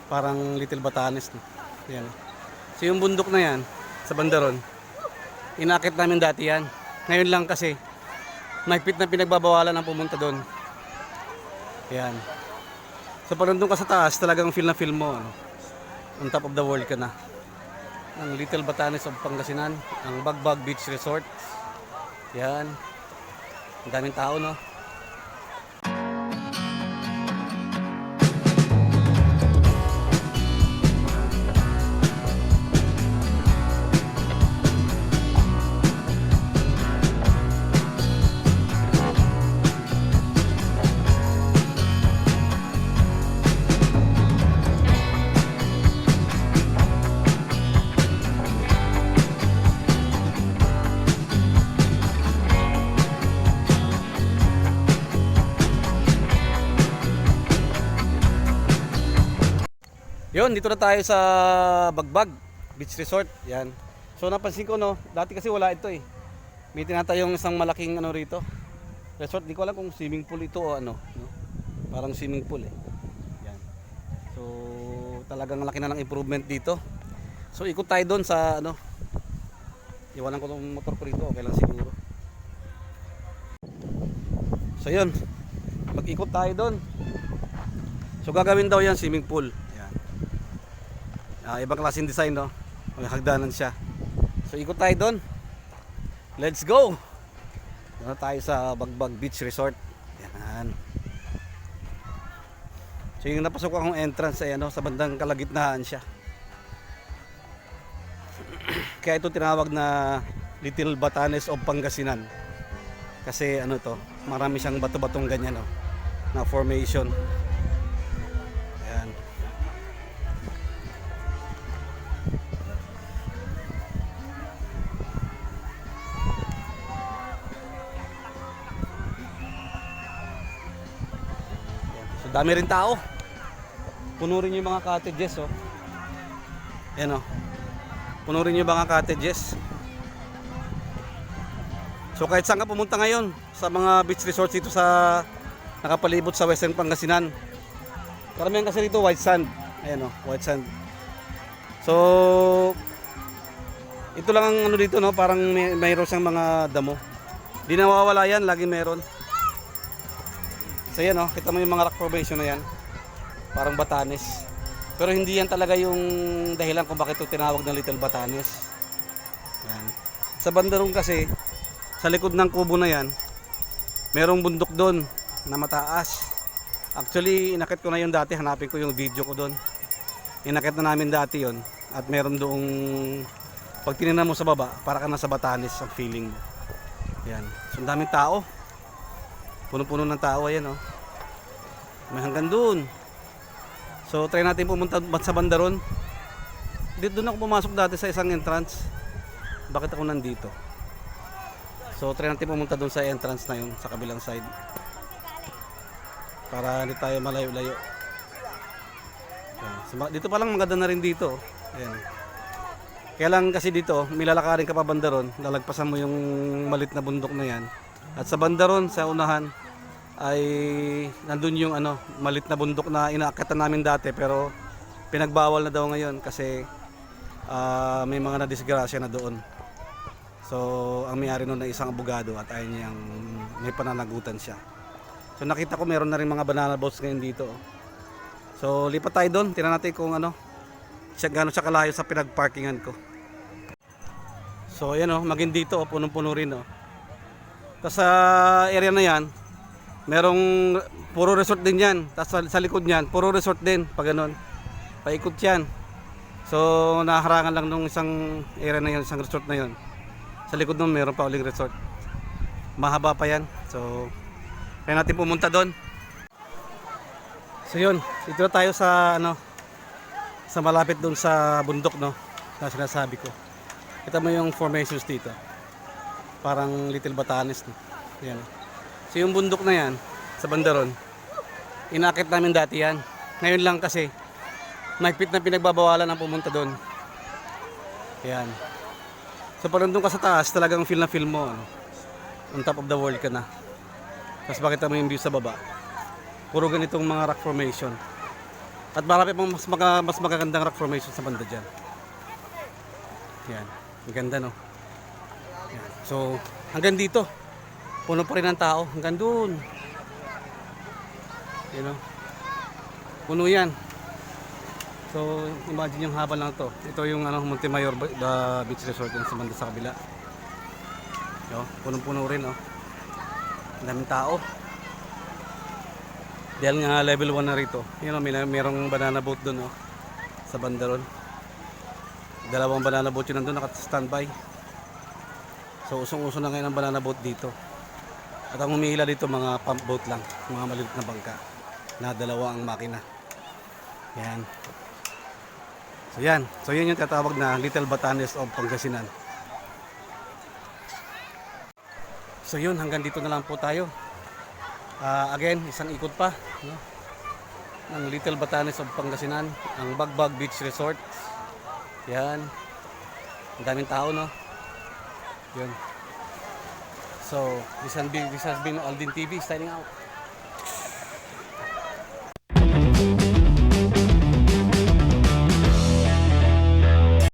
Parang Little Batanes, no? Yan. So yung bundok na yan, sa Bandaron, inakit namin dati yan. Ngayon lang kasi, mahigpit na pinagbabawalan ang pumunta doon. Yan. So pag nandun ka sa taas, talagang feel na feel mo, ano? On top of the world ka na. Ang Little Batanes of Pangasinan, ang Bagbag Beach Resort. Yan. Ang daming tao, no? Yun, dito na tayo sa Bagbag Beach Resort. Yan. So napansin ko, no, dati kasi wala ito eh. May tinatayong isang malaking ano rito. Resort, di ko alam kung swimming pool ito o ano, no? Parang swimming pool eh. Yan. So talagang laki na ng improvement dito. So ikot tayo doon sa ano. Iwanan ko tong motor ko rito, okay lang siguro. So yun, mag-ikot tayo doon. So gagawin daw yan swimming pool. Ibang klaseng design, no? May hagdanan siya. So ikot tayo doon. Let's go. Doon tayo sa Bagbag Beach Resort. Yan. So yung napasok akong entrance ay ano, sa bandang kalagitnaan siya. Kaya ito tinawag na Little Batanes of Pangasinan. Kasi ano to, marami siyang bato-batong ganyan, no? Na formation. Dami rin tao. Puno rin yung mga cottages, oh. Ayan, oh. Puno rin yung mga cottages. So kahit saan ka pumunta ngayon sa mga beach resorts dito sa nakapalibot sa Western Pangasinan, karamihan kasi dito white sand. Ayan, oh, white sand. So ito lang ang ano dito, no, parang mayroon siyang mga damo. Di nawawala yan, lagi meron. So yan, oh, kita mo yung mga rock formation na yan. Parang Batanes. Pero hindi yan talaga yung dahilan kung bakit ito tinawag ng Little Batanes. Yan. Sa Bandaron kasi, sa likod ng kubo na yan, merong bundok doon na mataas. Actually, inakit ko na yun dati. Hanapin ko yung video ko doon. Inakit na namin dati yon. At meron doong, pag tinignan mo sa baba, para ka nasa Batanes ang feeling mo. Yan. So, ang daming tao. Puno-puno ng tao, ayan, oh. May hanggang doon. So try natin pumunta sa Bandaron. Dito doon ako pumasok dati sa isang entrance. Bakit ako nandito? So try natin pumunta doon sa entrance na yun, sa kabilang side. Para hindi tayo malayo-layo. Dito pa lang maganda na rin dito, ayan. Kaya lang kasi dito, may lalakarin ka pa Bandaron, lalagpasan mo yung malit na bundok na yan. At sa Bandaron, sa unahan, ay nandun yung ano, malit na bundok na inaakatan namin dati, pero pinagbawal na daw ngayon kasi may mga nadisgrasya na doon. So ang may-ari nun ay isang abogado at ayun niyang may pananagutan siya. So nakita ko meron na rin mga banana boats ngayon dito. So lipat tayo doon, tingnan natin kung ano, gaano siya kalayo sa pinagparkingan ko. So ayan, oh, maging dito, oh, punong-puno rin, oh. Tapos sa area na yan, merong puro resort din yan. Tapos sa likod niyan, puro resort din. Pag ganun, paikot yan. So naharangan lang nung isang area na yan, isang resort na yon. Sa likod nun meron pa uling resort. Mahaba pa yan. So kaya natin pumunta doon. So yun, dito na tayo sa ano, sa malapit doon sa bundok, no, na sinasabi ko. Kita mo yung formations dito. Parang Little Batanes, no? Yan. So yung bundok na yan sa Bandaron, inakit namin dati yan. Ngayon lang kasi mahigpit na pinagbabawalan ang pumunta doon. Yan. So pag nandun ka sa taas, talagang feel na feel mo, ano? On top of the world ka na. Tapos bakit mo yung view sa baba, puro ganitong mga rock formation. At marami pang mas magagandang rock formation sa banda dyan. Yan. Ang ganda, no? Yan. So, hanggang dito. Puno pa rin ng tao. Hanggang doon. You know? Puno yan. So, imagine yung haba lang to. Ito yung Montemayor Beach Resort yung sa banda sa kabila. Yo, punong-puno rin, oh. Ang daming tao. Dahil nga level 1 na rito. Yun, merong banana boat doon, oh. Sa banda ron. Dalawang banana boat yun nandun, naka-standby. So, usong-uso na ngayon ang banana boat dito. At ang humihila dito, mga pump boat lang. Mga maliit na bangka. Na dalawa ang makina. Yan. So, yan. So, yun yung tatawag na Little Batanes of Pangasinan. So, yun. Hanggang dito na lang po tayo. Again, isang ikot pa, no? Ng Little Batanes of Pangasinan, ang Bagbag Beach Resort. Yan. Ang daming tao, no? Yun. So, this has been Aldin TV signing out.